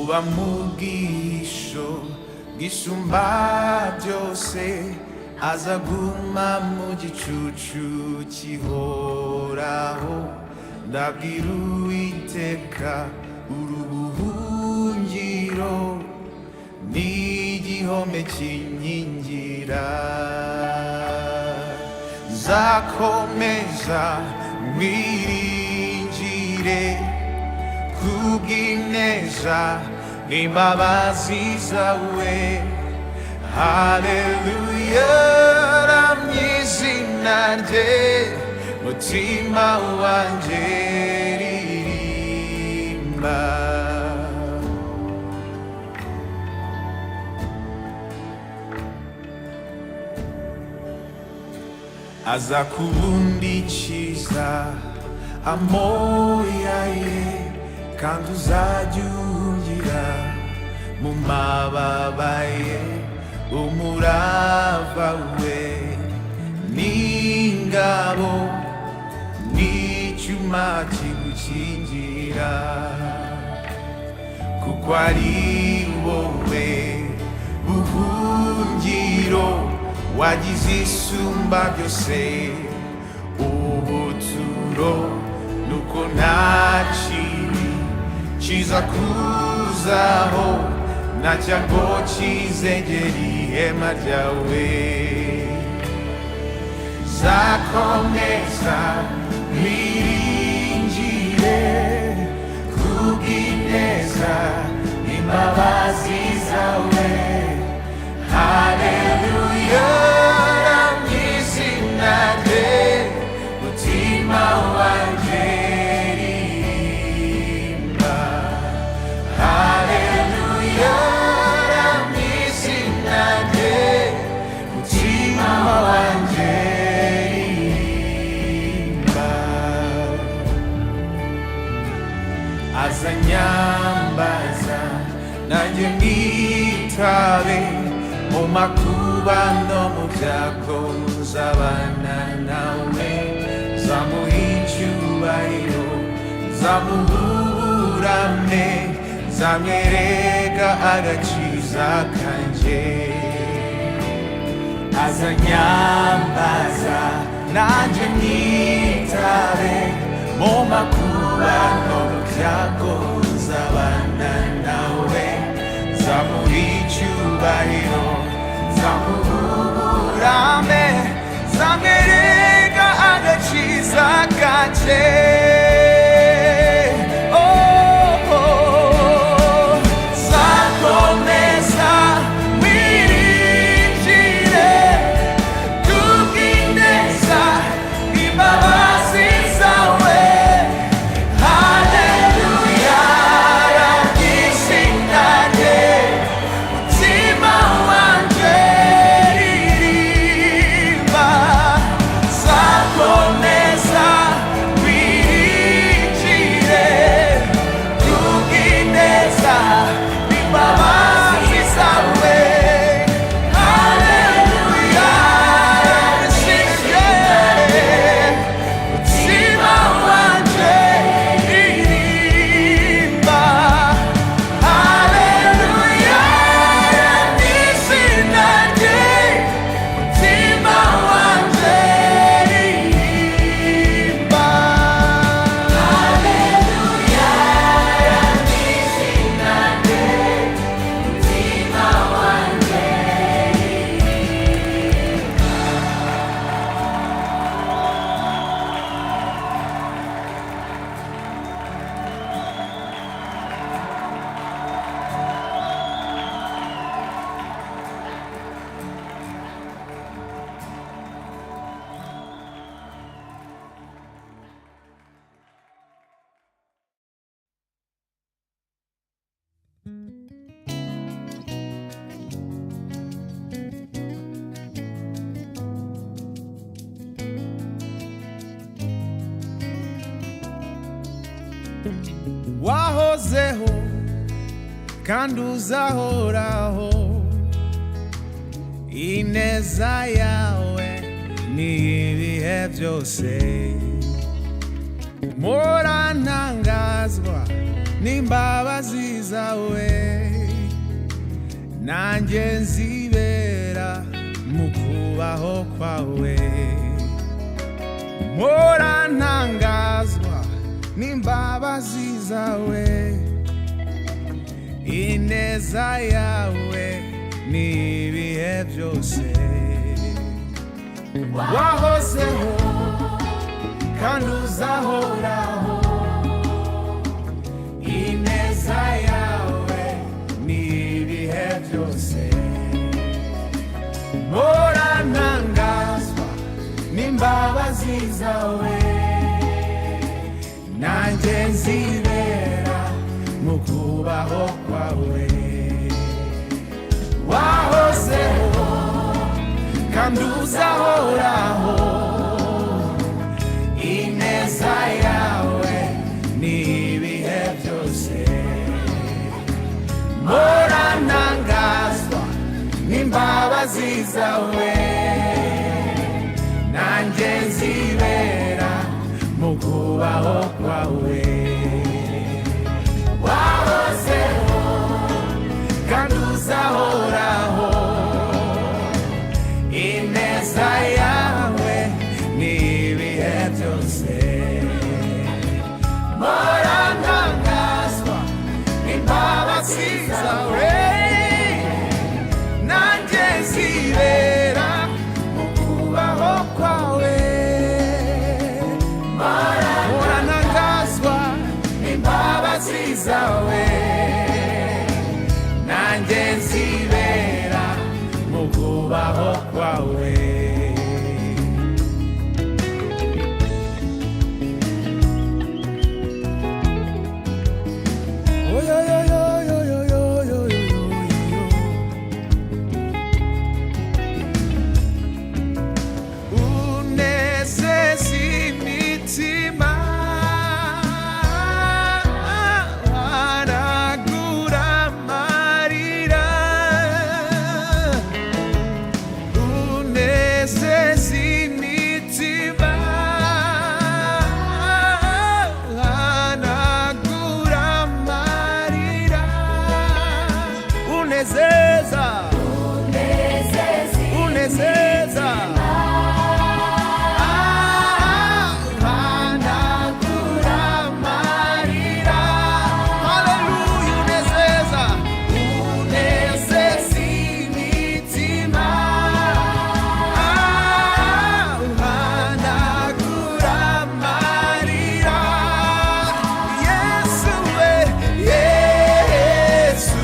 kuba mu bwisho bwisumba byose, azaguma mu gicucu kihoraho. Ndabwira Uwiteka urubuhungiro n'igihome kinkingira. Nzakomeza mwiringire kubw'ineza n'imbabazi zawe. Haleluya, ramya izina rye, mutima wanjye ririmba. Aza kubundikiza amoya ye, kandi uzajya uhungira mu mababa ye. Umurava we n'ingabo n'icyuma kigukingira, kuko ari wowe buhungiro wagize isumba byose. Ubuturo nuko nta kibi kiza kuzaho, nta cyago kizegera ihema ryawe. Nzakomeza mwiringire kubw'ineza n'imbabazi zawe. Haleluya, ramya izina rye, mutima wanjye ririmba. Haleluya, ramya izina rye, mutima wanjye ririmba. Azanyambaza nanjye mwitabe, mu makuba no mu byago nzabana nawe. Nzamuha icyubahiro, nzamuburane, nzamwereka agakiza kanjye. Azanyambaza nanjye mwitabe, mu makuba no mu byago nzabana nawe. Nzamuha icyubahiro, nzamuburane, nzamwereka agakiza kanjye. Nzakomeza mwiringire kubw'ineza n'imbabazi zawe. Haleluya, ramya izina rye, mutima wanjye ririmba. Nzakomeza mwiringire kubw'ineza n'imbabazi zawe. Haleluya, mutima wanjye ririmba. Haleluya, ramya izina rye, mutima wanjye ririmba. Haleluya, ramya izina rye, mutima wanjye wahozeho kandi uzahoraho. Ineza yawe ni ibihe byose, mpora ntangazwa n'imbabazi zawe, nanjye nzibera mu kubaho kwawe. Mpora ntangazwa n'imbabazi zawe, ineza yawe n'ibihe byose. Wahozeho kandi uzahoraho, ineza yawe n'ibihe byose. Mpora ntangazwa n'imbabazi zawe, nanjye nzibera mu kubaho kwawe. Wahozeho kandi uzahoraho, ineza yawe n'ibihe byose. Mpora ntangazwa n'imbabazi zawe, nanjye nzibera mu kubaho kwawe. Wahozeho kandi uzahoraho, ineza yawe n'ibihe byose. Mpora ntangazwa n'imbabazi zawe, nanjye nzibera mu kubaho kwawe. Mpora ntangazwa n'imbabazi zawe, nanjye nzibera mu kubaho kwawe. Unezeza imitima, wanagura amarira. Unezeza imitima, wanagura amarira. Unezeza, unezeza, Yesu, Yesu,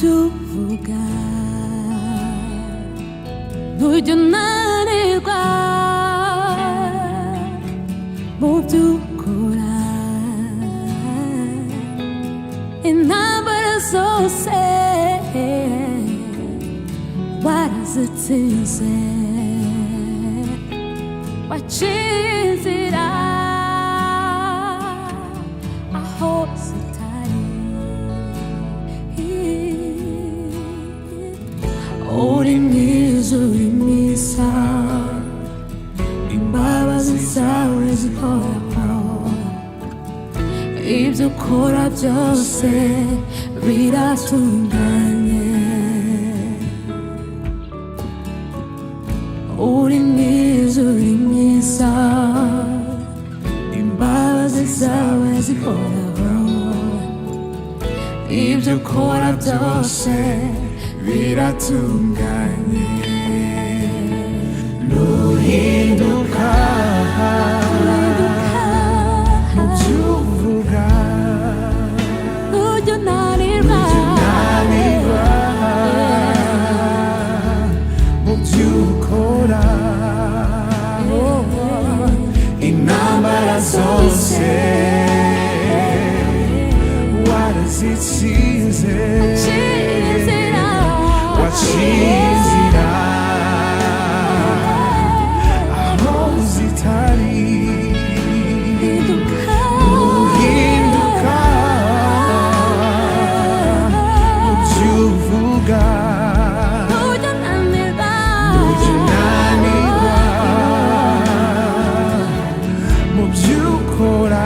tuvuga ntujya unanirwa mu byo ukora intambara zose warazitsinze waciye inzira aho zitari uri mwiza uri mwiza imbabazi zawe zihoraho ibyo ukora byose biratunganye uri mwiza uri mwiza imbabazi zawe zihoraho ibyo ukora byose biratunganye Nuhinduka mu byo uvuga ntujya unanirwa mu byo ukora intambara zose warazitsinze waciye inzira aho zitari uhinduka mu byo uvuga ntujya unanirwa mu byo ukora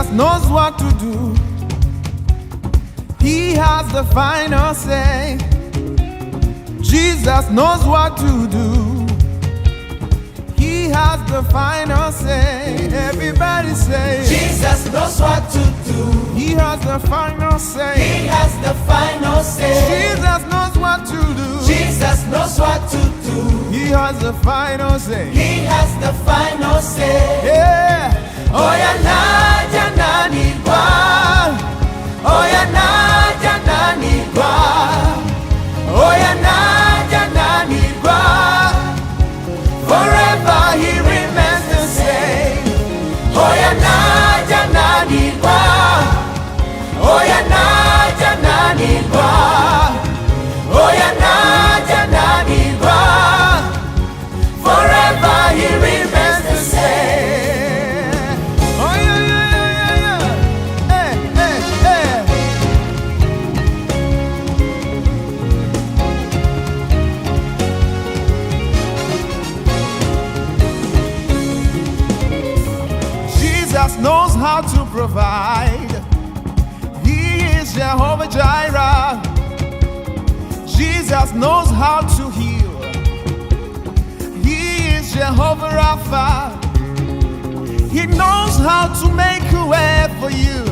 Jesus knows what to do. He has the final say. Jesus knows what to do. He has the final say. Everybody say, Jesus knows what to do. He has the final say. He has the final say. Jesus knows what to do. Jesus knows what to do. He has the final say. He has the final say. Yeah. Oya naja nani kwa. Oya naja nani kwa. Oya naja nani kwa. Forever he remains the same. Oya naja nani kwa. Oya naja nani kwa. Oya naja nani kwa. Forever he remains the same. Oh yeah, yeah, yeah, yeah, yeah. Hey, hey, hey. Jesus knows how to provide. He is Jehovah Jireh. Jesus knows how to heal. He is Jehovah Rapha. He knows how to make a way for you.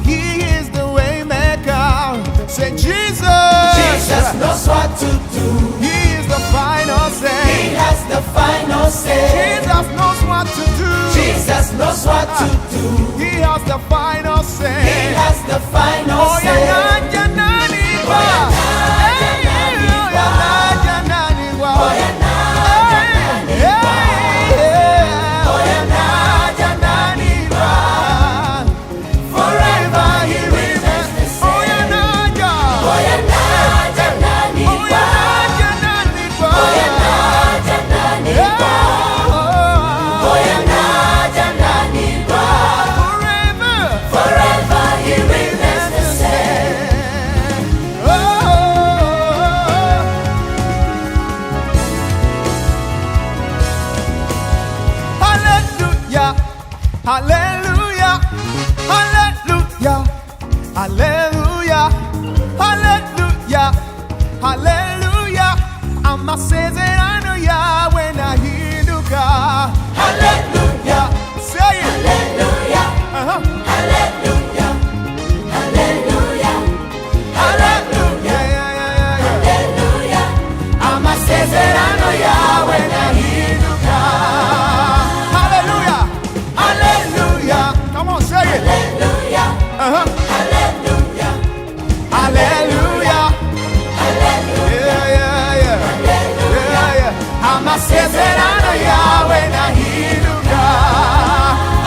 He is the way maker. Say Jesus. Jesus knows what to do. He is the final He say. has the final say. Jesus knows what to do. Jesus knows what to do. He has the final say. He has the final Oh say. yeah, yeah, nani kwa. Hey, oh yeah, yeah, nani kwa. Oya naja nani Hey, kwa. yeah. Oya naja nani kwa. Forever he remains the Oh same. yeah, naja. Oya naja nani Oh kwa. yeah, yeah, nani kwa. Oya naja nani kwa. Oh, Oya naja nani kwa. forever. Forever he remains the same. Hallelujah, hallelujah, hallelujah, hallelujah, hallelujah, hallelujah. Amasezerano yawe nahinduka. Hallelujah. Say it. Hallelujah. Uh-huh. Hallelujah. Hallelujah. Hallelujah. Yeah, yeah, yeah, yeah, yeah. Hallelujah. Amasezerano yawe nahinduka. Hallelujah, Hallelujah. come on, say it. Hallelujah. Uh-huh. Hallelujah. Hallelujah. Hallelujah. Yeah, yeah, yeah. Yeah, yeah. Amasezerano yawe nahinduka.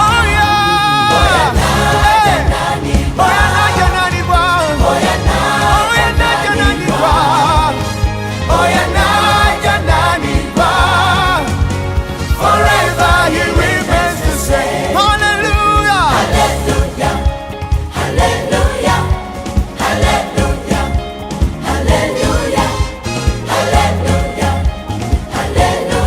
Oh yeah. Hey. Nani Oh yeah, naja nani kwa. Oya Oh yeah, naja nani kwa. Oya naja nani kwa. Forever he remains the same. Hallelujah. Hallelujah. Hallelujah. Hallelujah. Hallelujah. Hallelujah. Hallelujah.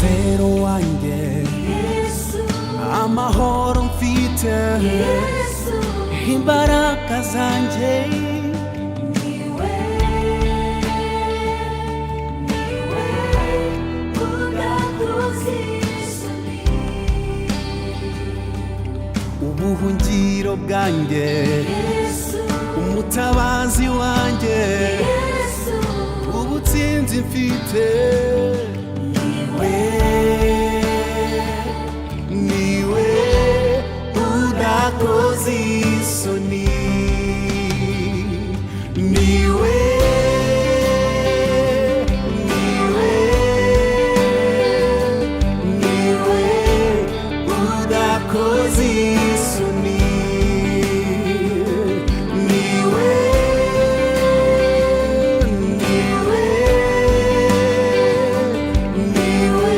munezero wanjye, Yesu, amahoro mfite, Yesu, imbaraga zanjye, niwe, niwe, udakoze isoni. ubuhungiro bwanjye, Yesu, umutabazi wanjye, Yesu, ubutsinzi mfite, niwe, niwe udakoze isoni, niwe, niwe, niwe udakoze isoni, niwe, niwe, niwe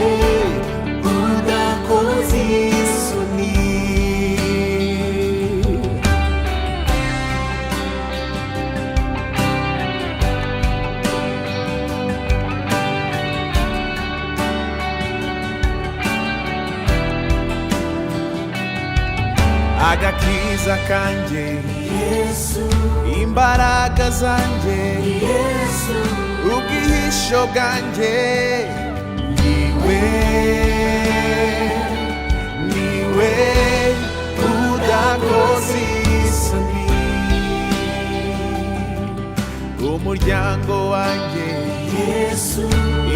udakoze isoni. agakiza kanjye, Yesu, imbaraga zanjye, Yesu, ubwihisho bwanjye, niwe, niwe udakoze isoni, umuryango wanjye, Yesu,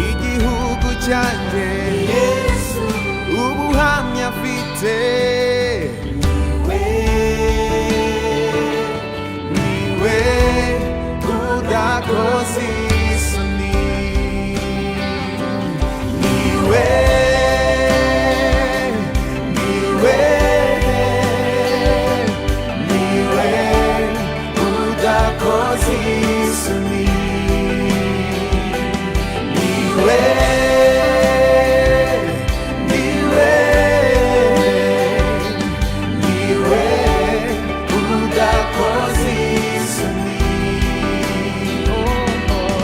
igihugu cyanjye, Yesu, ubuhamya mfite, niwe, niwe udakoze isoni, niwe, niwe, niwe udakoze isoni, niwe, niwe, niwe udakoze isoni, oh, oh.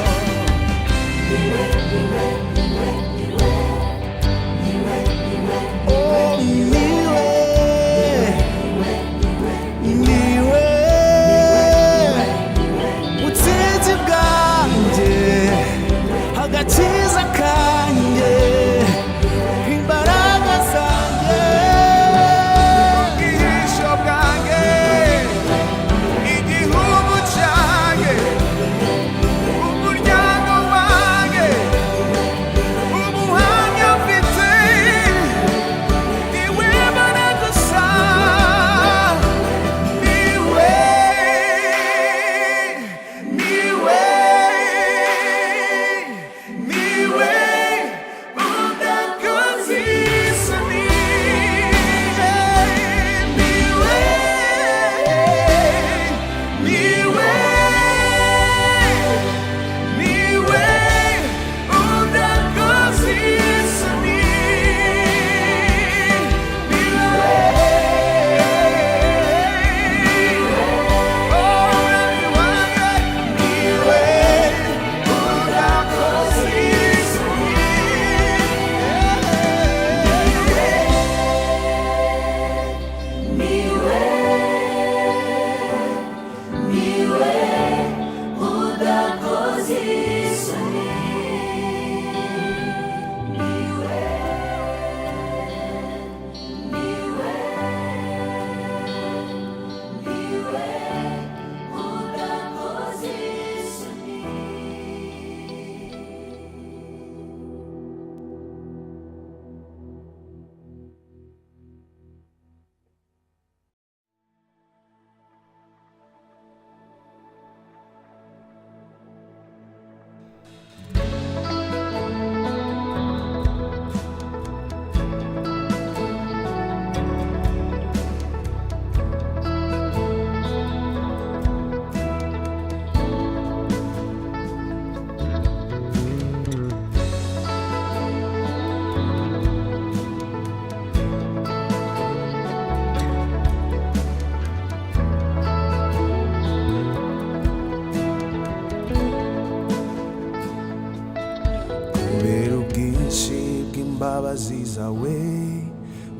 imbabazi zawe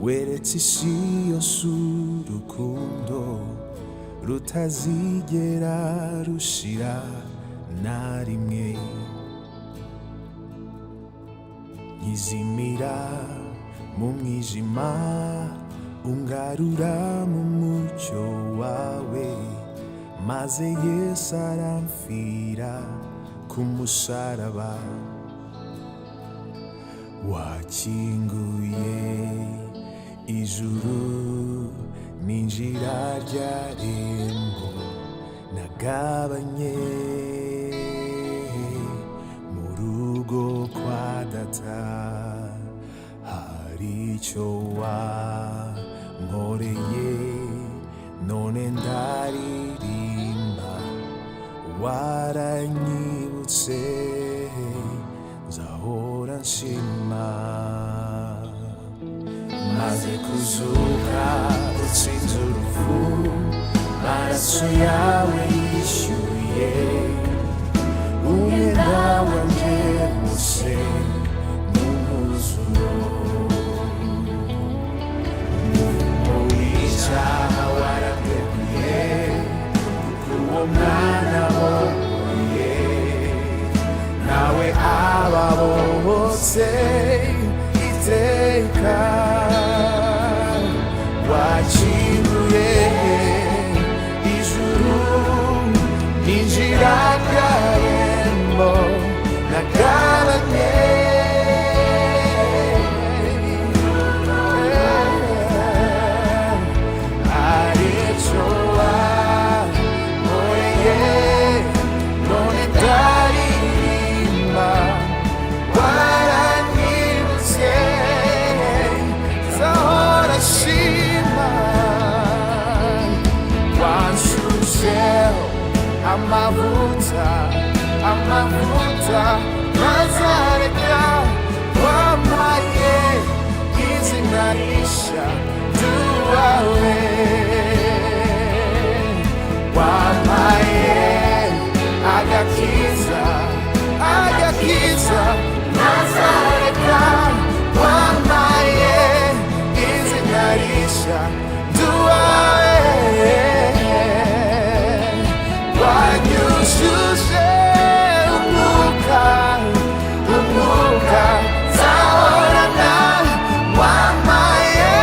weretse isi yose urukundo rutazigera rushira na rimwe. Nkizimira mu mwijima ungarura mu mucyo wawe, maze Yesu aramfira ku musaraba. Wakinguye ijuru ninjira rya rembo nagabanye mu rugo kwa data. Hari icyo wankoreye none ndaririmba, waranyibutse nzahora nshima. Maze kuzuka utsinze urupfu, maraso yawe yishyuye umwenda wanjye wose n'umwuzuro. Umurimo w'icyaha warateguye, kuko uwo mwana wahuye nawe ababohotse iteka. Wakinguye ijuru ninjira rya rembo nagabanye ari icyo wankoreye none ndaririmba, waranyibutse nzahora nshima. Wanshusheho amavuta ntazareka, wampaye izina rishya ry'uwawe. Wampaye agakiza ntazareka, wampaye izina rishya ry'uwawe. Wanyujuje umwuka nzahorana, wampaye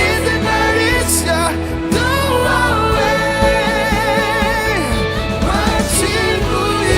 izina rishya ry'uwawe. Wakinguye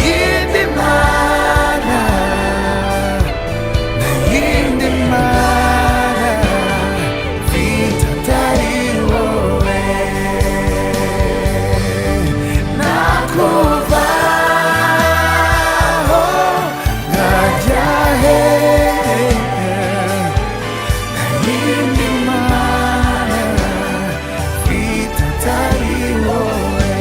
yindi mana, nta yindi mana mfite atari wowe. Nakuvaho nkajya hehe, nta yindi mana mfite atari wowe.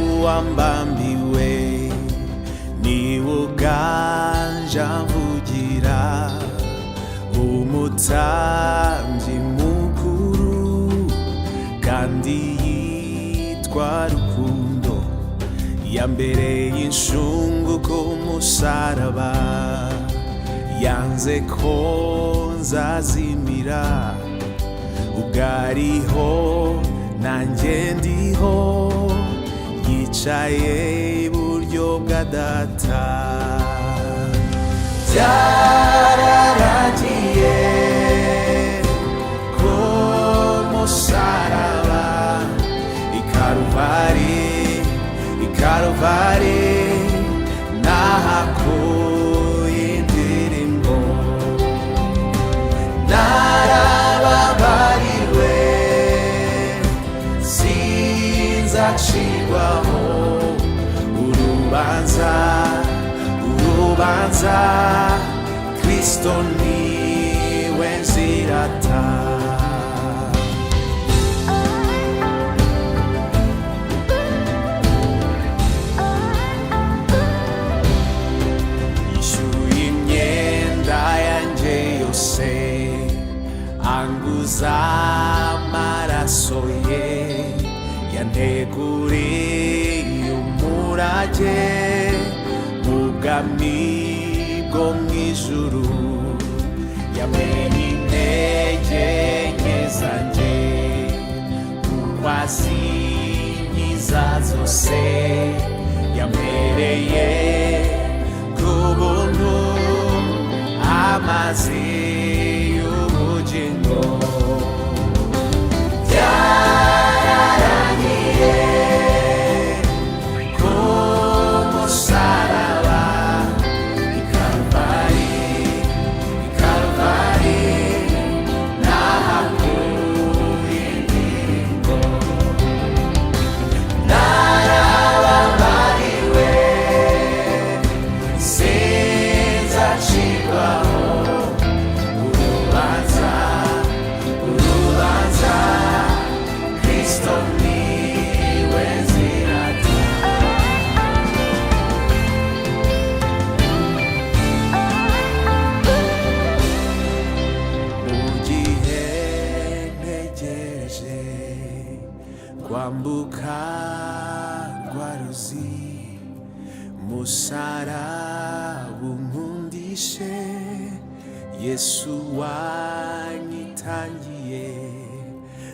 Ziratuambambiwe niwe uganje amvugira, umutambyi mukuru kandi yitwa Rukundo, yambereye inshungu ku musaraba, yanze ko nzazimira, ubwariho nanjye ndiho, yicaye iburyo bwa Data. Byararangiye ku musaraba, i Karuvari nahakuye indirimbo, narababariwe sinzacirwaho urubanza. Kristo niwe nzirata. Yishyuye imyenda yanjye yose, anguza amaraso ye, yanteguriye umurage mu bwami bwo mw'ijuru, yamenye intege nke zanjye kuko azinkiza zose, yampereye ku buntu amazi y'ubugingo. Byararangiye ku musaraba, i Karuvari nahakuye indirimbo, narababariwe sinzacirwaho urubanza. Kristo niwe nzirata. Mu gihe ntegereje kwambuka rwa ruzi, musaraba unkundishe, Yesu wanyitangiye,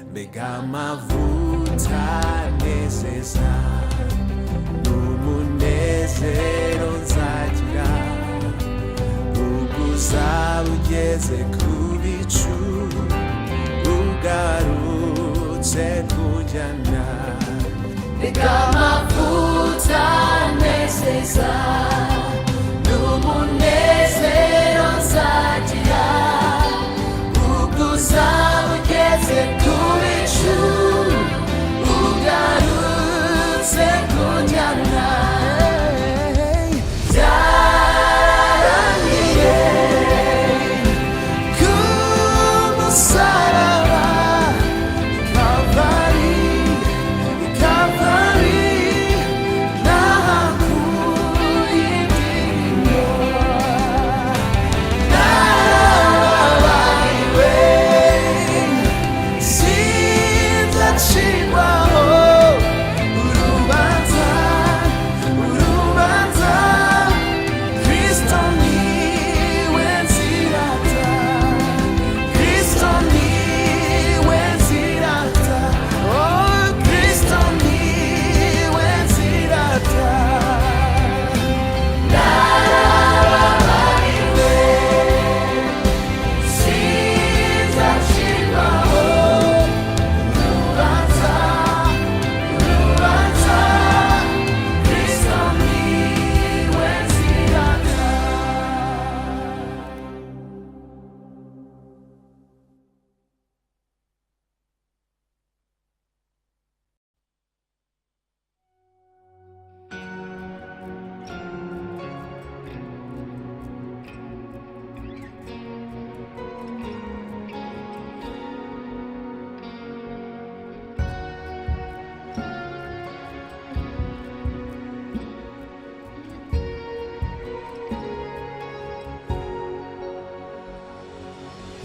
mbega amavuta anezeza, n'umunezero nzagira, ubwo uzaba ugeze ku bicu, ugarutse kunjyana. Mbega amavuta anezeza, n'umunezero nzagira,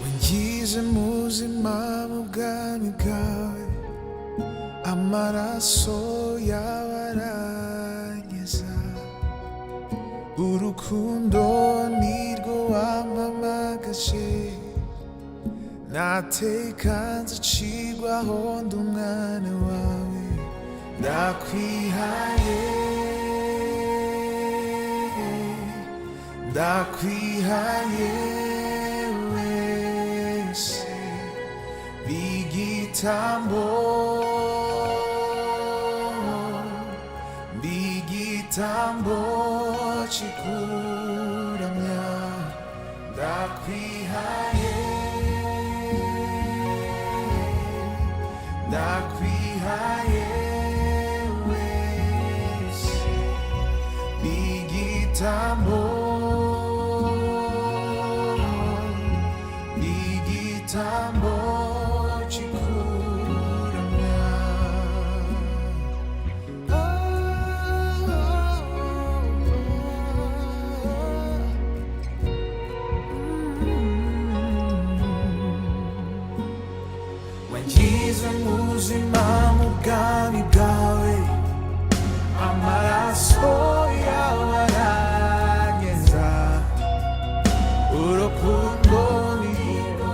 wangize muzima mu bwami bwawe, amaraso yawe aranyeza, urukundo nirwo wampamagaje, nateka nzacirwaho ndi umwana wawe, ndakwihaye, ndakwihaye wese, bigitambo, bigitambo kikuramya, ndakwihaye, ndakwihaye wese, bigitambo, bigitambo kikuramya. Wangize muzima mu bwami bwawe, amaraso yawe aranyeza, urukundo nirwo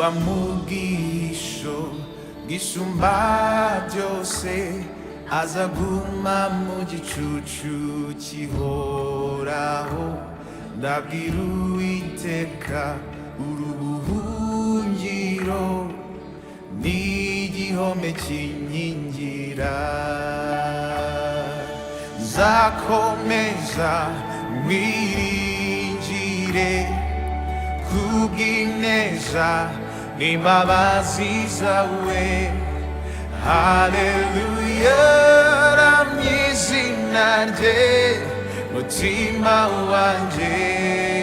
uba mu bwihisho bw'isumba byose, azaguma mu gicucu kihoraho. Ndabwira Uwiteka uri ubuhungiro n'igihome kinkingira. Nzakomeza nkwiringire kubw'ineza n'imbabazi zawe. Haleluya, ramya izina rye, mutima wanjye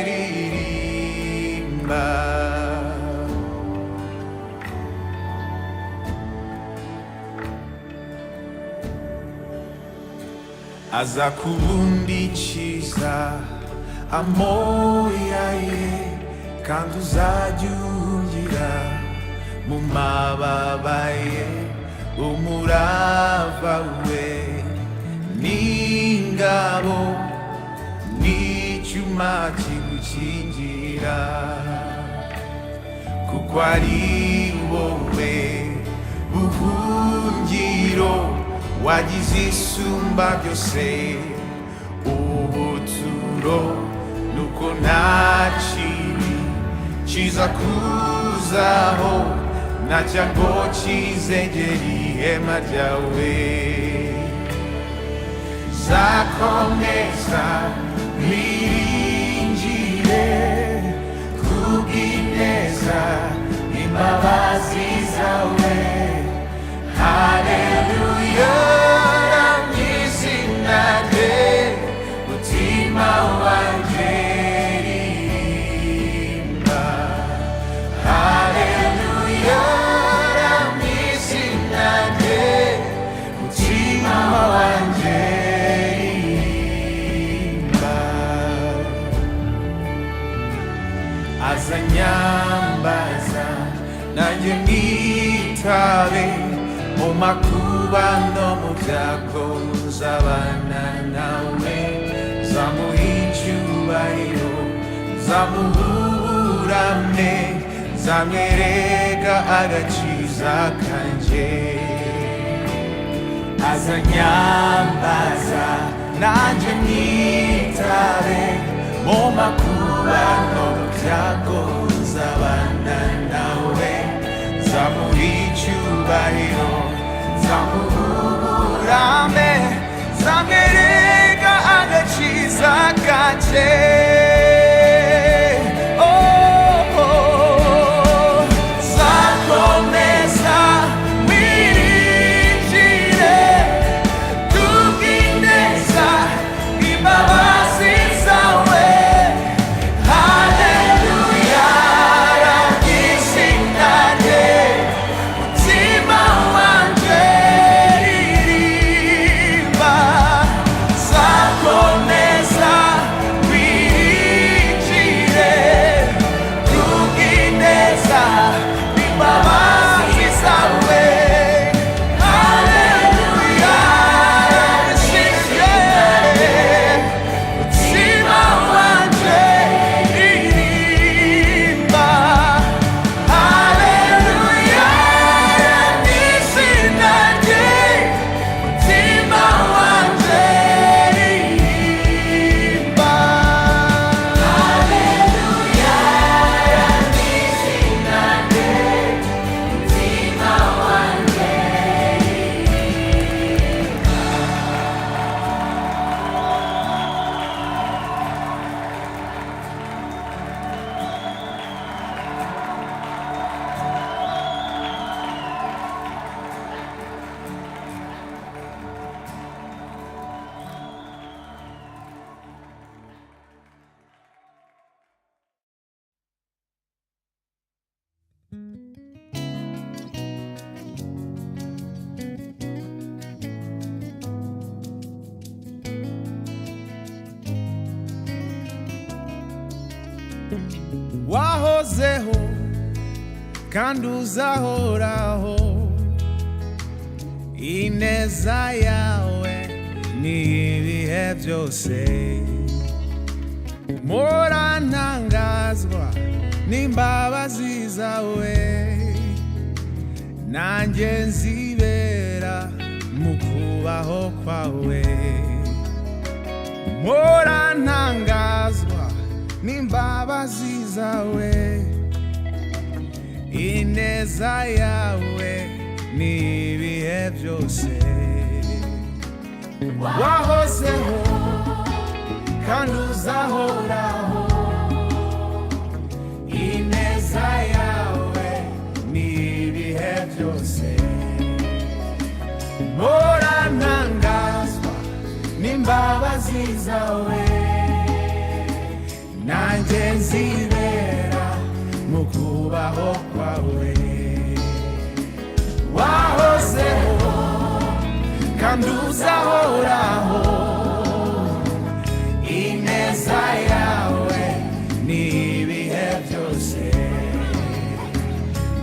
ririmba. Aza kubundikiza amoya ye, kandi uzajya uhungira mu mababa ye. Umurava we n'ingabo n'icyuma kigukingira, kuko ari wowe buhungiro wagize isumba byose. Ubuturo nuko nta kibi kiza kuzaho, nta cyago kizegera ihema ryawe. Nzakomeza nkwiringire kubw'ineza n'imbabazi zawe. Haleluya, ramya izina rye, mutima wanjye ririmba. Haleluya, ramya izina rye, mutima wanjye ririmba. Azanyambaza nanjye mwitabe, mu makuba no mu byago nzabana nawe. Nzamuha icyubahiro, nzamuburane, nzamwereka agakiza kanjye. Azanyambaza nanjye mwitabe, mu makuba no mu byago nzabana nawe. Nzamuha icyubahiro, nzamuburane, nzamwereka agakiza kanjye. Nzakomeza nkwiringire kubw'ineza n'imbabazi zawe. Haleluya, ramya izina rye, mutima wanjye ririmba. Nzakomeza nkwiringire kubw'ineza n'imbabazi zawe. Haleluya, ramya izina rye, mutima wanjye ririmba. Haleluya, ramya izina rye, mutima wanjye ririmba. Haleluya, ramya izina rye, mutima wanjye wahozeho kandi uzahoraho. Ineza yawe ni ibihe byose. mpora ntangazwa n'imbabazi zawe, nanjye nzibera mu kubaho kwawe. Mpora ntangazwa n'imbabazi zawe, ineza yawe n'ibihe byose. Wahozeho kandi uzahoraho, ineza yawe n'ibihe byose. Mpora ntangazwa n'imbabazi zawe, nanjye nzibera mu kubaho kwawe. Wahozeho kandi uzahoraho, ineza yawe n'ibihe byose.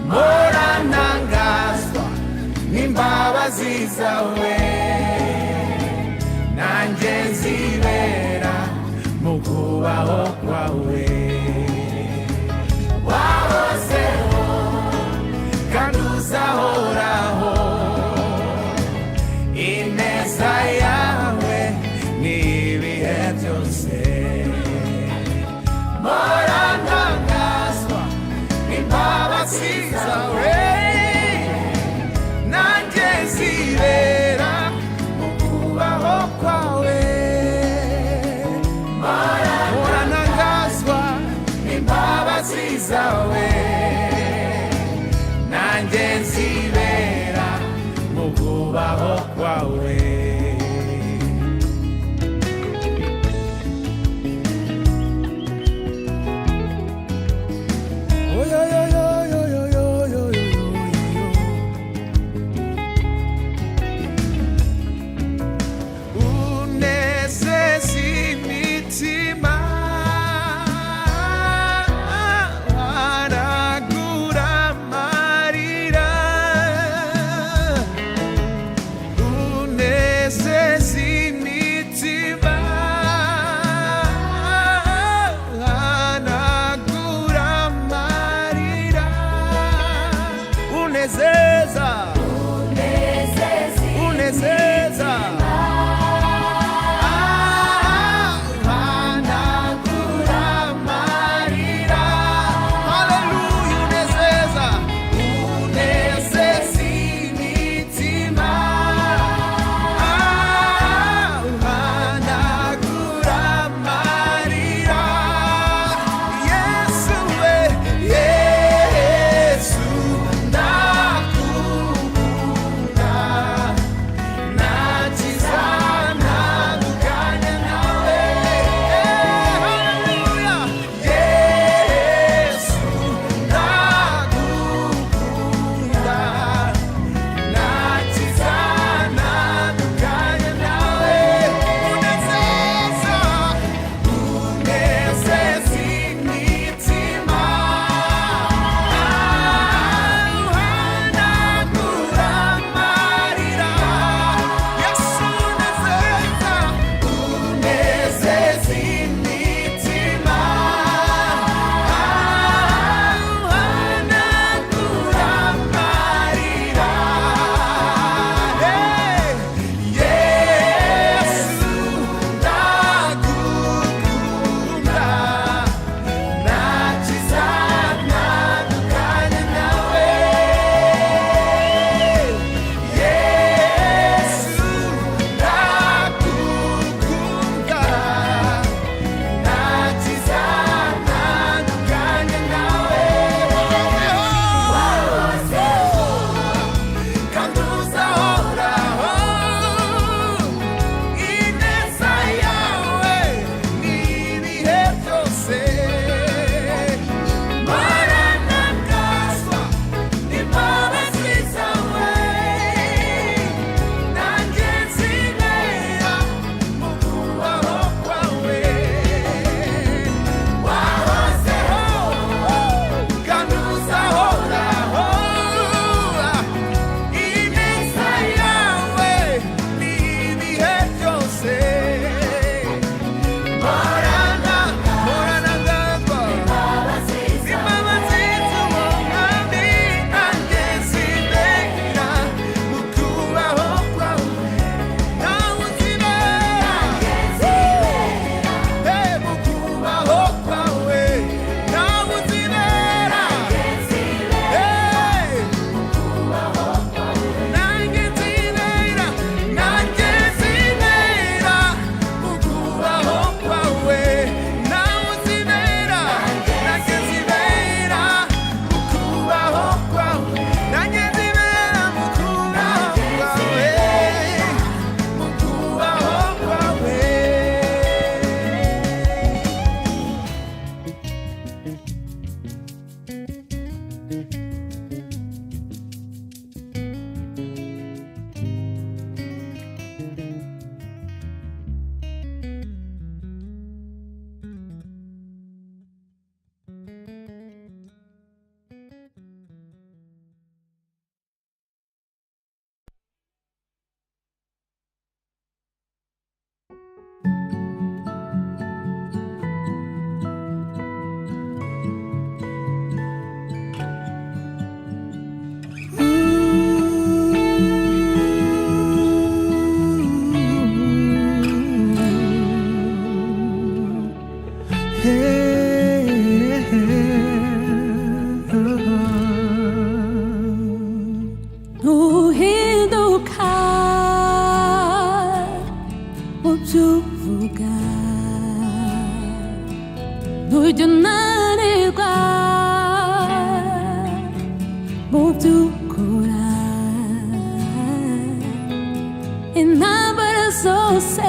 Mpora ntangazwa n'imbabazi zawe, nanjye nzibera mu kubaho kwawe. Wahozeho kandi uzahoraho, ineza yawe n'ibihe byose. Mpora ntangazwa n'imbabazi zawe, nanjye nzibera mu kubaho kwawe. Mpora ntangazwa n'imbabazi zawe, nanjye nzibera mu kubaho kwawe. uhinduka ubyuvuga ntujya unanirwa mu by'ukora intambara zose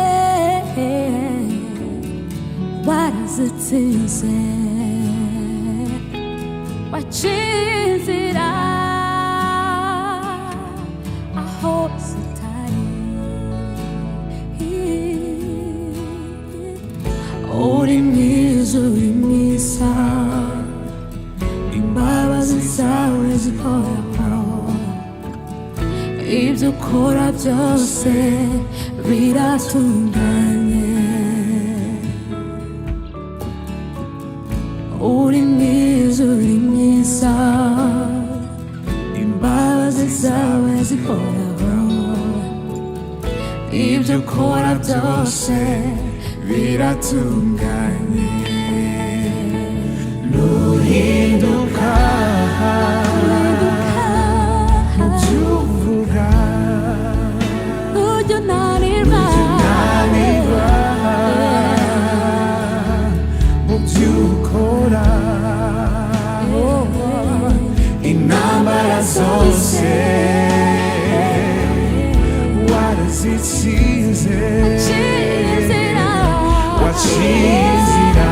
warazitsinze waciye inzira aho zitari uri mwiza uri mwiza imbabazi zawe zihoraho ibyo ukora byose biratunganye uri mwiza uri mwiza imbabazi zawe zihoraho ibyo ukora byose biratunganye Nuhinduka mu by'uvuga ntujya unanirwa mu by'ukora intambara zose warazitsinze waciye inzira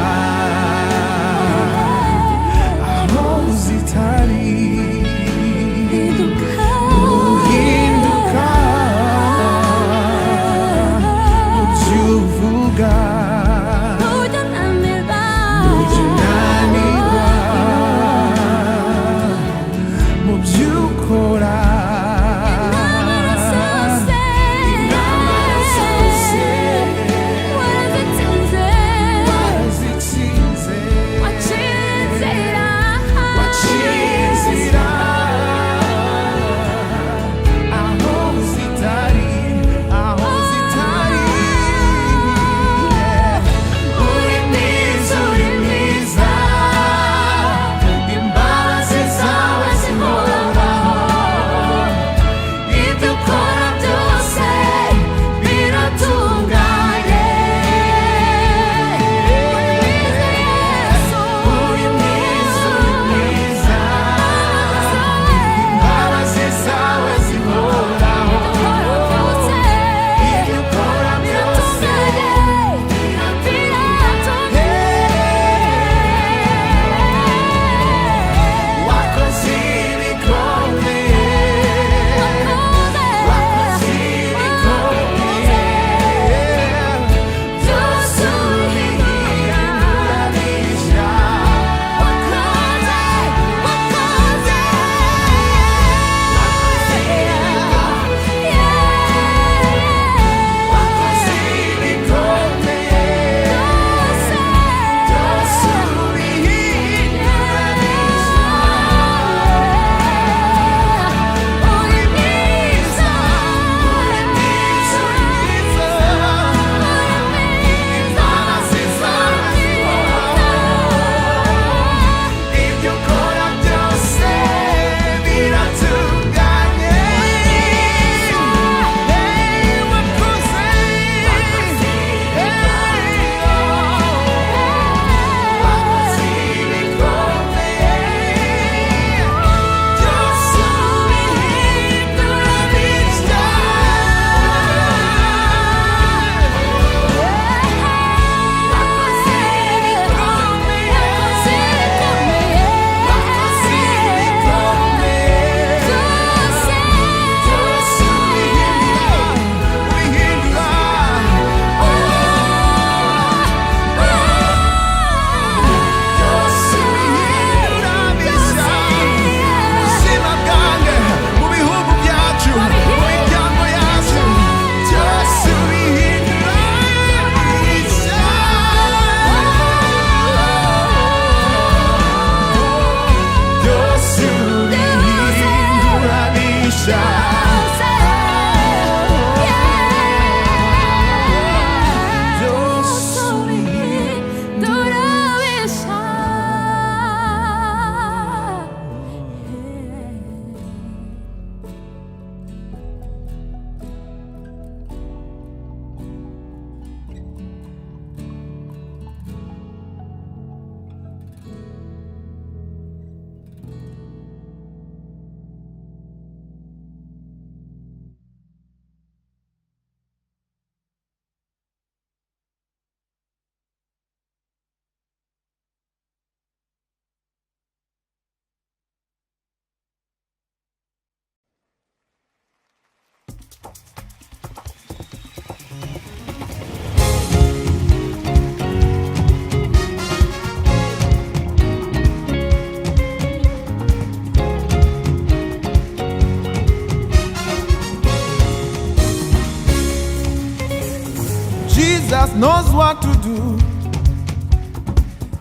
Jesus knows what to do.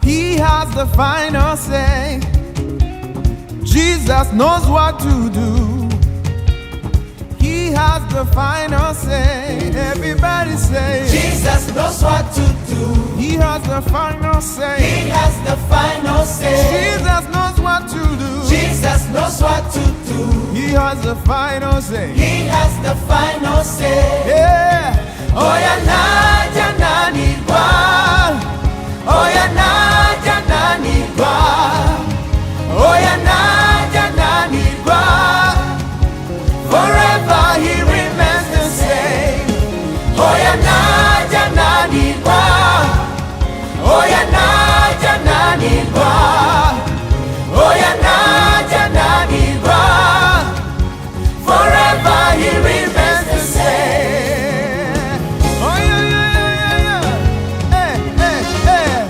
He has the final say. Jesus knows what to do. He has the final say. Everybody say, Jesus knows what to do. He has the final say. He has the final say. Jesus knows what to do. Jesus knows what to do. He has the final say. He has the final say. Yeah. Oya naja nani kwa. Oya naja nani kwa. Oya naja nani kwa. Forever he remains the same. Oya naja nani kwa. Oya naja nani kwa. Oya naja nani kwa. Forever he remains the same. Oh yeah, yeah, yeah, yeah, yeah. Hey, hey, hey.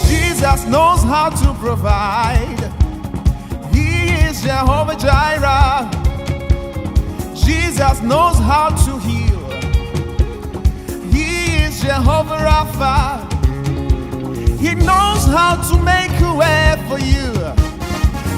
Jesus knows how to provide. He is Jehovah Jireh. Jesus knows how to heal. He is Jehovah Rapha. He knows how to make a way for you.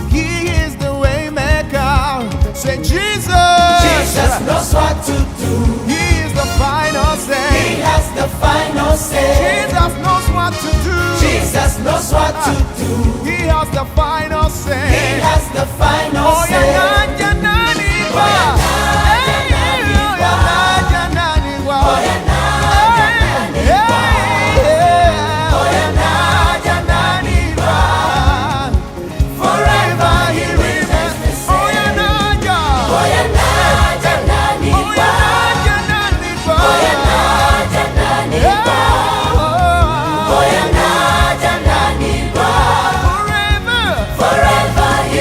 He is the way maker. Say Jesus. Jesus knows what to do. He is the final He say. has the final say. Jesus knows what to do. Jesus knows what to do. He has the final He say. has the final Oh say. yeah, yeah, nani wa. Hey, oh yeah, yeah, nani wa. Oya naja nani Hey, kwa. yeah. Oya naja nani kwa. Forever he remains the Oh same. yeah, naja. Oya naja nani Oh kwa. yeah, yeah, nani wa. Oya naja nani kwa. Oh, Oya naja nani kwa. forever. Forever he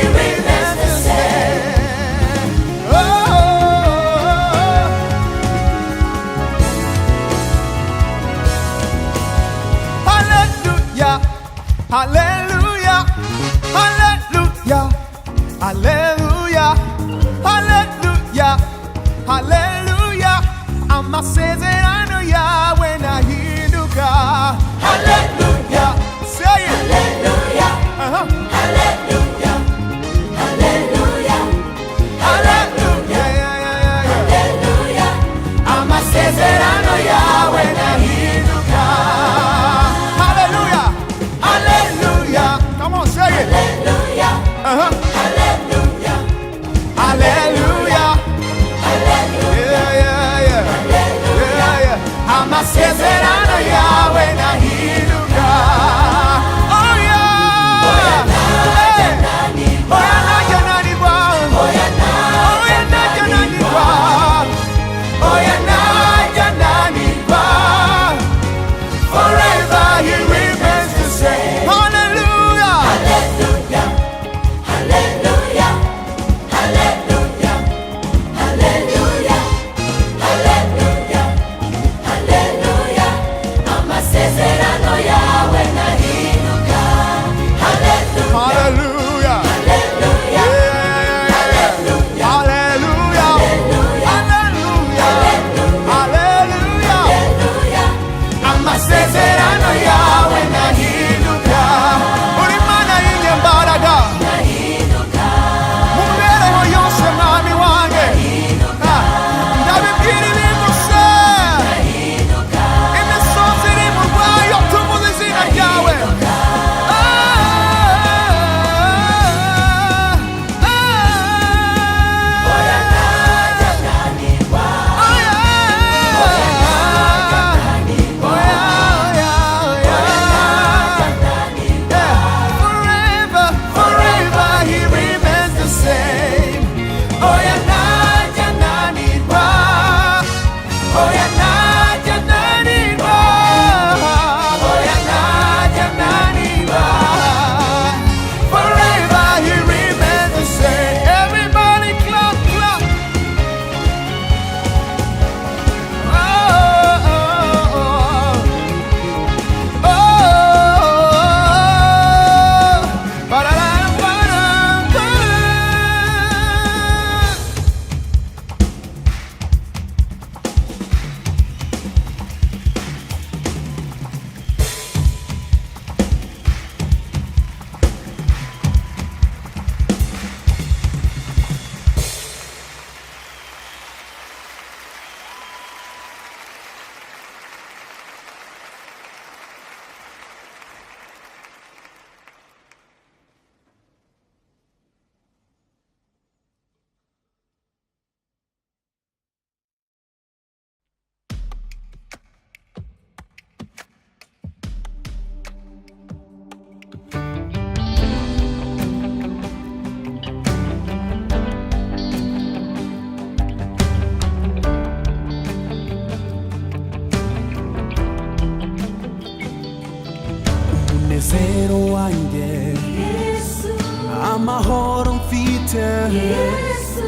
amahoro mfite Yesu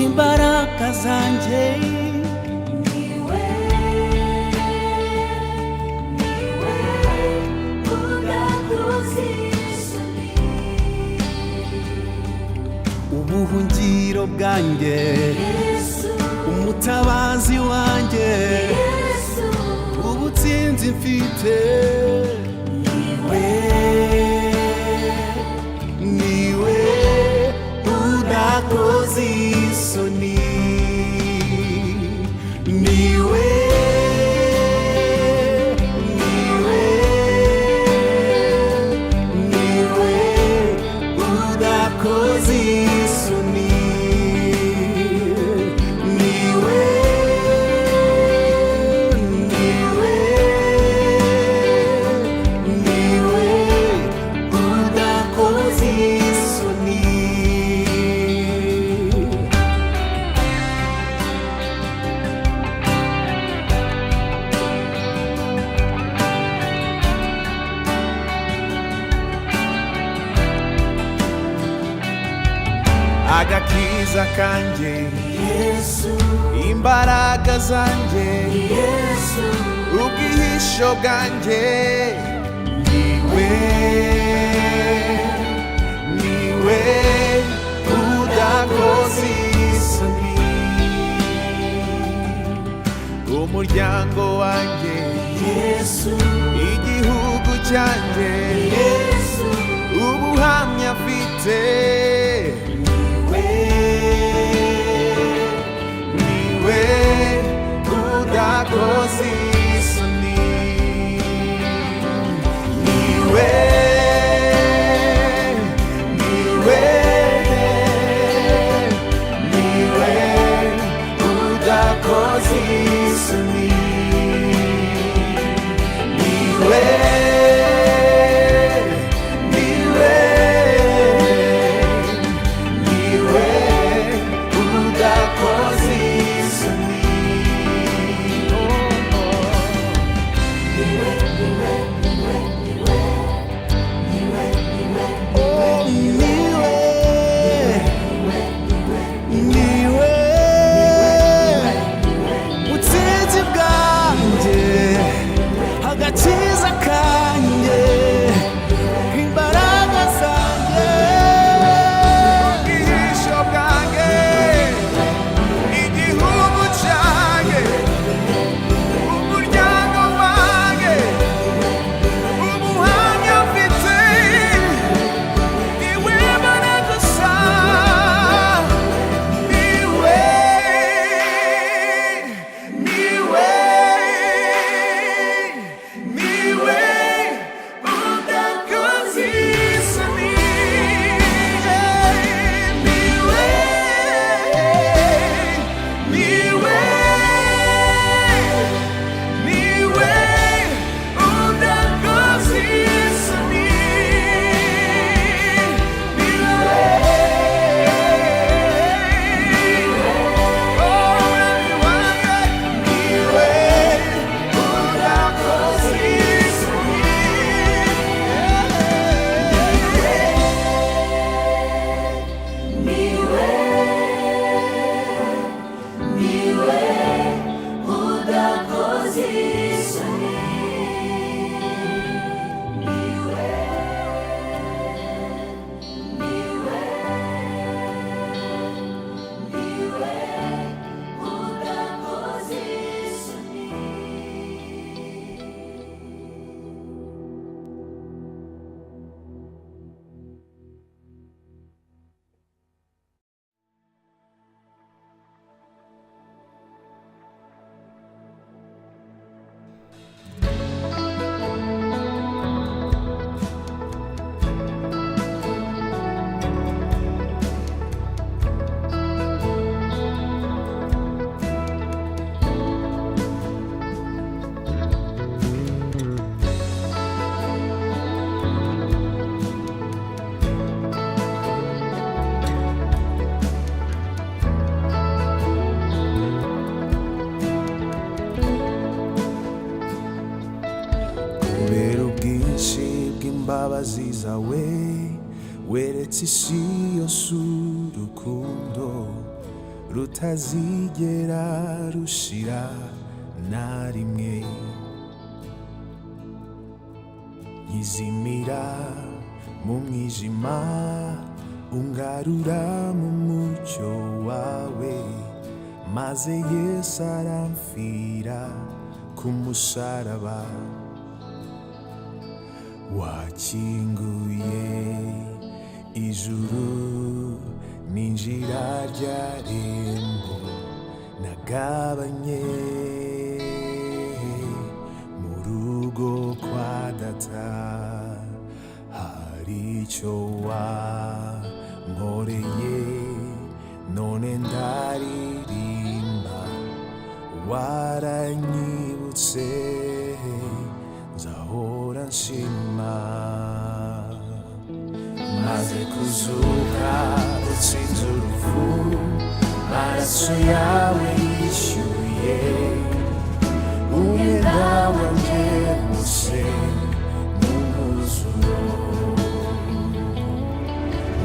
imbaraga zanjye niwe udakoze isoni ubuhungiro bwanjye Yesu umutabazi wanjye Yesu ubutsinzi mfite niwe udakoze isoni niwe udakoze isoni niwe udakoze isoni. agakiza kanjye Yesu imbaraga zanjye Yesu ubwihisho bwanjye niwe udakoze isoni umuryango wanjye Yesu igihugu cyanjye Yesu ubuhamya mfite niwe udakoze isoni niwe udakoze isoni niwe isi yose urukundo rutazigera rushira na rimwe, nkizimira mu mwijima ungarura mu mucyo wawe, maze Yesu aramfira ku musaraba. Wakinguye ijuru ninjira rya rembo nagabanye mu rugo kwa data. Hari icyo wankoreye none ndaririmba, waranyibutse nzahora nshima. Maze kuzuka utsinze urupfu, maraso yawe yishyuye umwenda wanjye wose n'umwuzuro.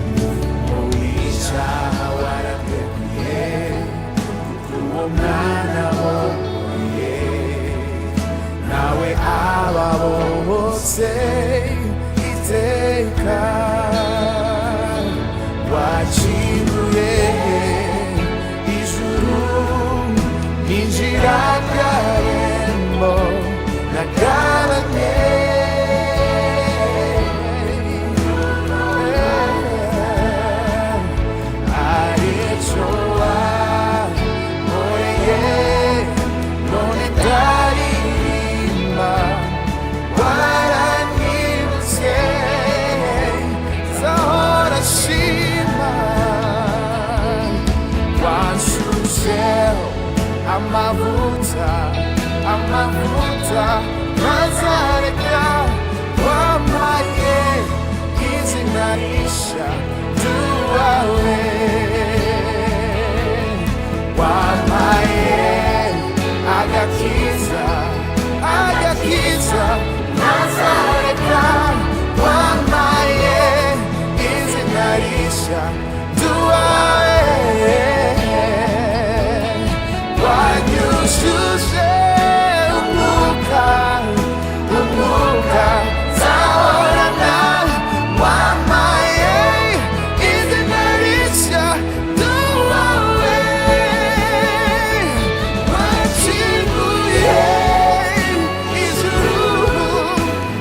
Umuvumo w'icyaha warateguye, kuko uwo mwana waguye nawe ababohotse iteka. Wakinguye ijuru ninjira rya rembo nagabanye aricyo wankoreye none ndaririmba, waranyibutse nzahora nshima. Wanshusheho amavuta ntazareka, wampaye izina rishya ry'uwawe, wampaye agakiza ntazareka, wampaye izina rishya ry'uwawe. Wanyujuje umwuka nzahorana, wampaye izina rishya ry'uwawe. Wakinguye ijuru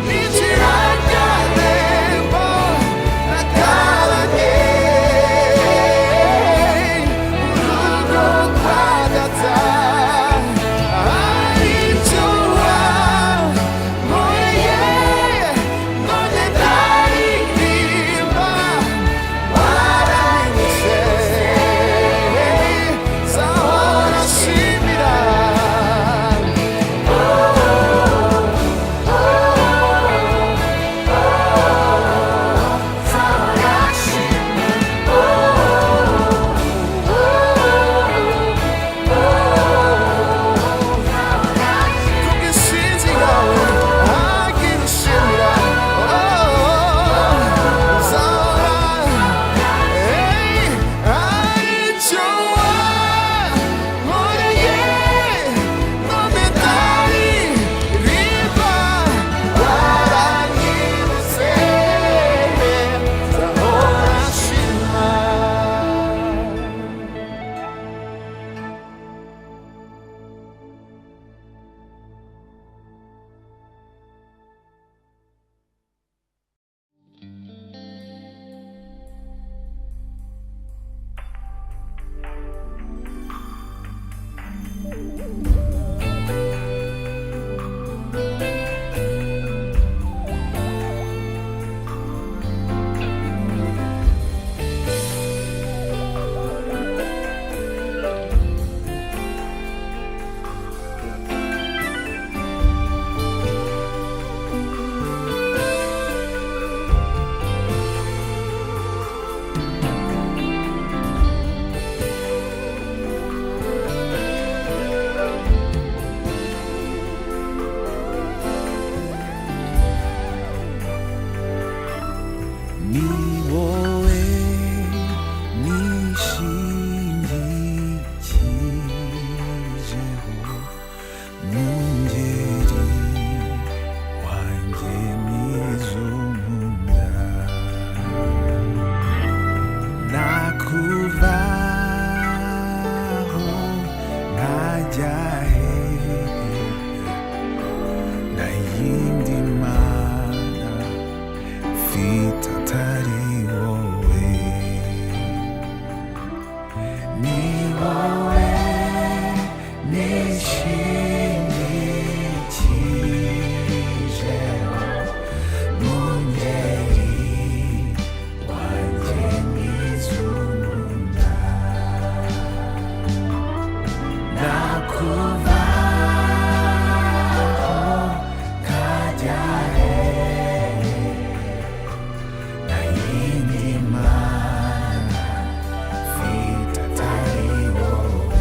ninjira rya rembo nagabanye mfite atari wowe. Ni wowe nishimikijeho, Mungeri wanjye mwiza unkunda. Nakuvaho nkajya hehe, nta yindi mana mfite atari wowe.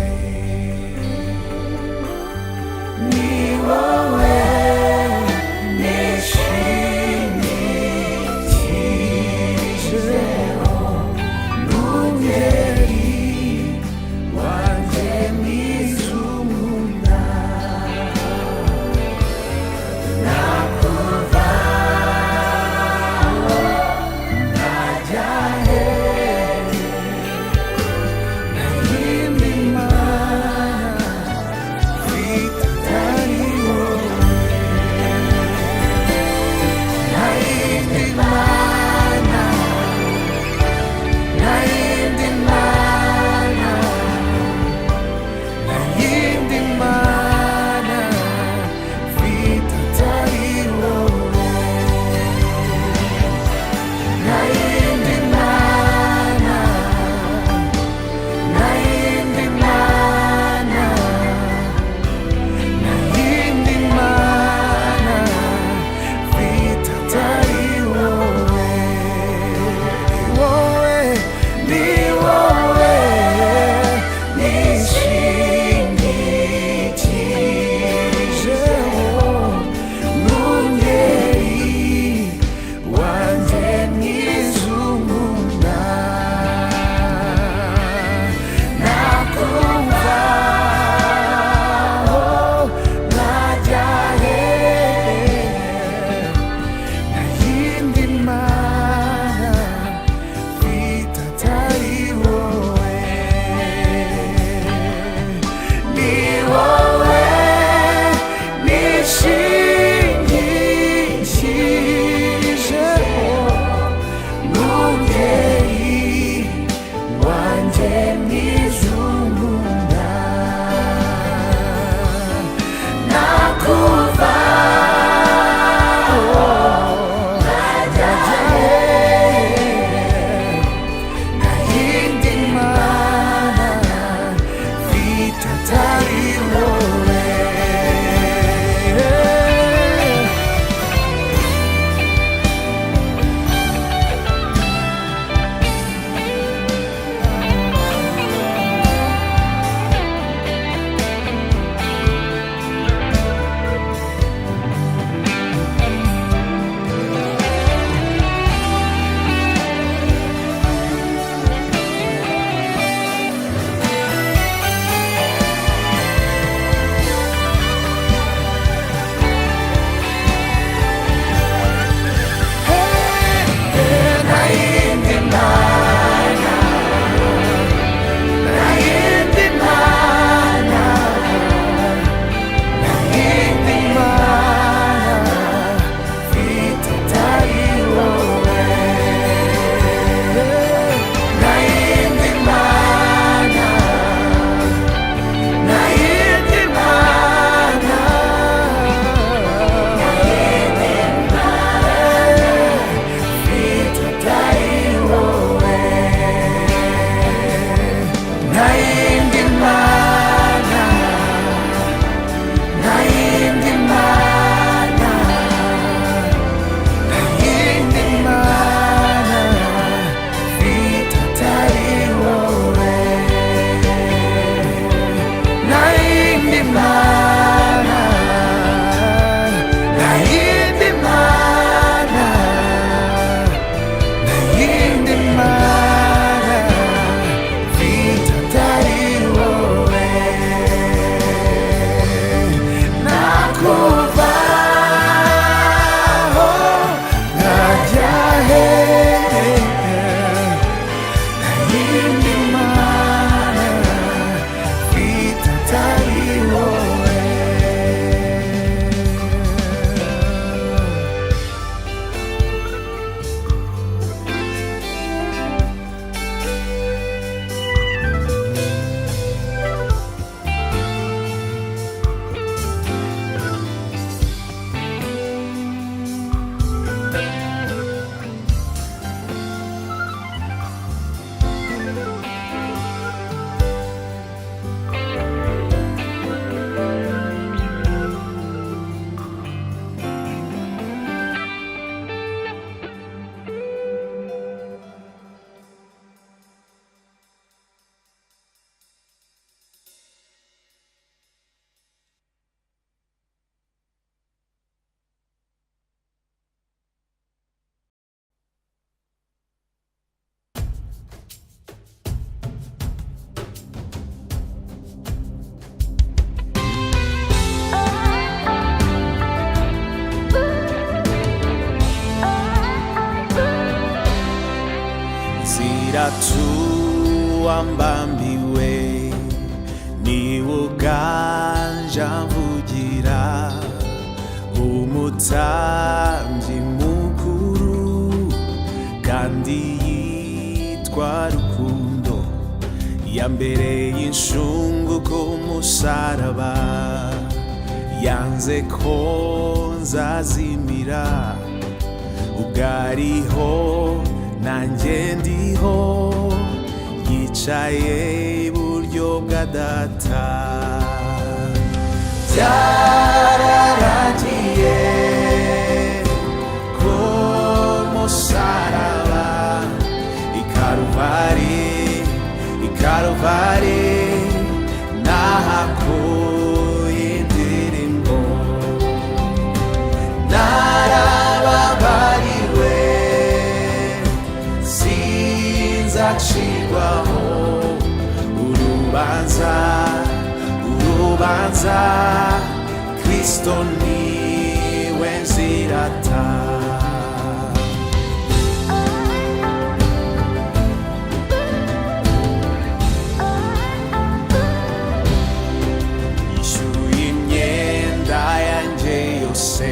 yatuwambambiwe niwe uganje amvugira, umutambyi mukuru kandi yitwa Rukundo, yambereye inshungu ku musaraba, yanze ko nzazimira, ubwariho nanjye ndiho, yicaye iburyo bwa Data. Byararangiye ku musaraba i Karuvari, nahakuye indirimbo, narababariwe sinzacirwaho urubanza, Kristo niwe nzirata. Yishyuye imyenda yanjye yose,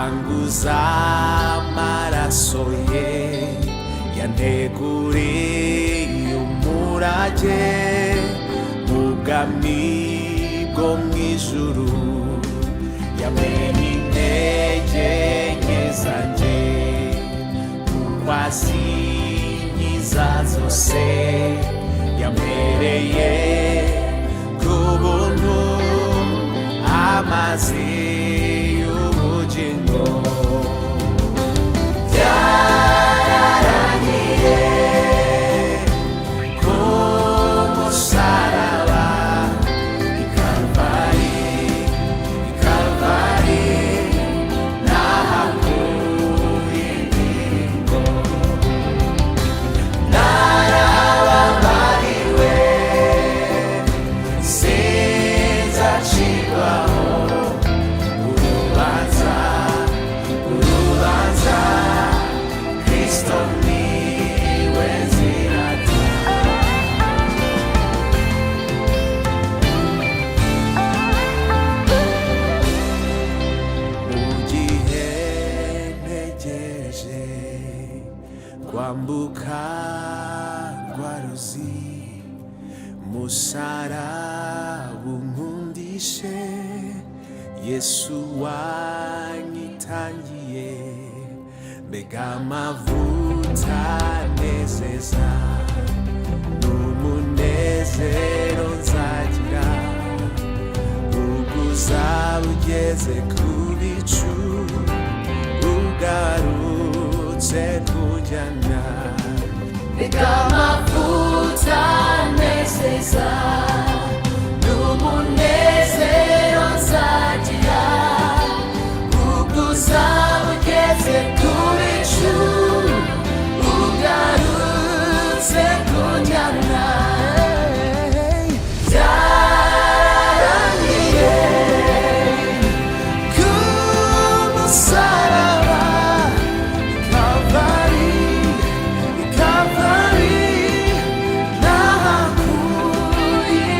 anguza amaraso ye, yanteguriye umurage mu bwami bwo mw'ijuru, yamenye intege nke zanjye, kuko azinkiza zose, yampereye ku buntu amazi y'ubugingo. Byararangiye ku musaraba i Karuvari, nahakuye indirimbo, narababariwe sinzacirwaho urubanza, Kristo niwe nzirata. Mu gihe ntegereje kwambuka rwa ruzi, musaraba unkundishe, Yesu wanyitangiye, mbega amavuta anezeza, n'umunezero nzagira, ubwo uzaba ugeze ku bicu, ugarutse kunjyana. Mbega amavuta anezeza, n'umunezero nzagira, ubwo uzaba ugeze ku bicu, ugarutse kunjyana. Byararangiye Ku musaraba i Karuvari, nahakuye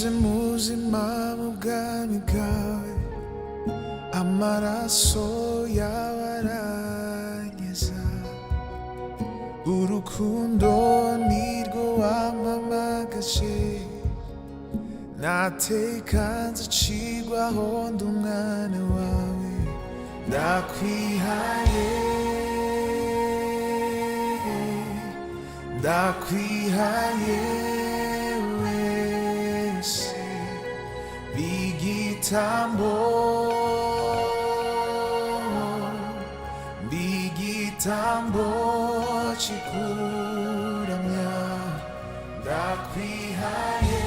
wangize muzima mu bwami bwawe, amaraso yawe aranyeza, urukundo nirwo wampamagaje, nateka nzacirwaho ndi umwana wawe, ndakwihaye, ndakwihaye wese bigitambo, bigitambo kikuramya, ndakwihaye,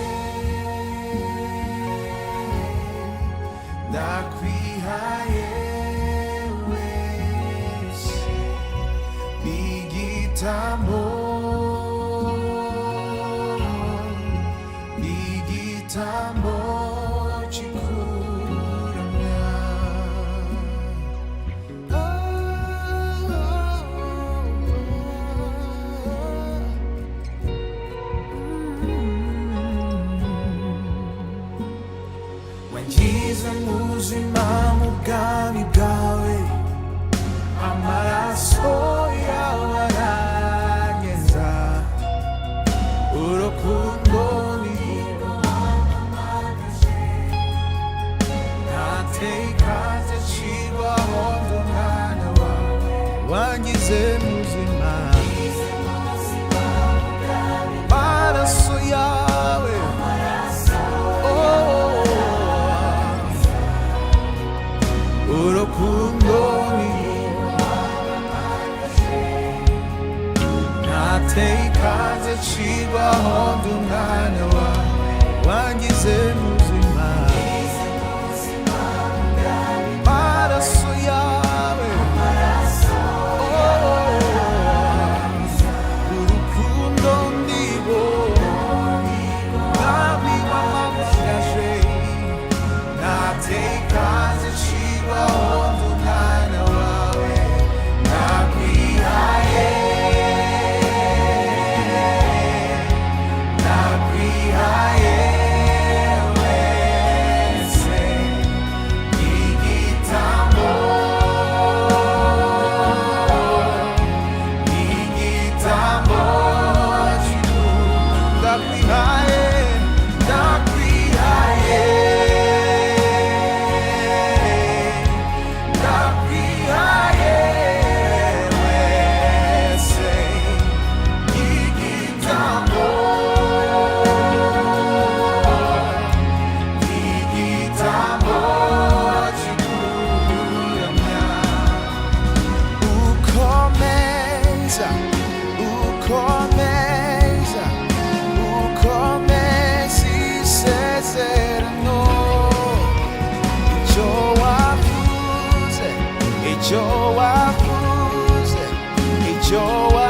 ndakwihaye wese bigitambo, bigitambo kikuramya. Wangize muzima mu bwami bwawe, amaraso yawe aranyeza, urukundo nirwo wampamagaje, nateka nzacirwaho ndi umwana wawe, wangize muzima, amaraso yawe, urukundo nirwo wampamagaje, nateka nzacirwaho ndi umwana wawe, wangize muzima, amaraso yawe, urukundo nirwo mwami wampamagaje, nateka nzacirwaho ndi umwana wawe, ndakwihaye, ndakwihaye wese igitambo, igitambo ndakwihaye, ndakwihaye, ndakwihaye wese igitambo, igitambo kikuramya. Ukomeza, ukomeza, ukomeza isezerano, icyo wavuze, icyo wavuze, icyo wavuze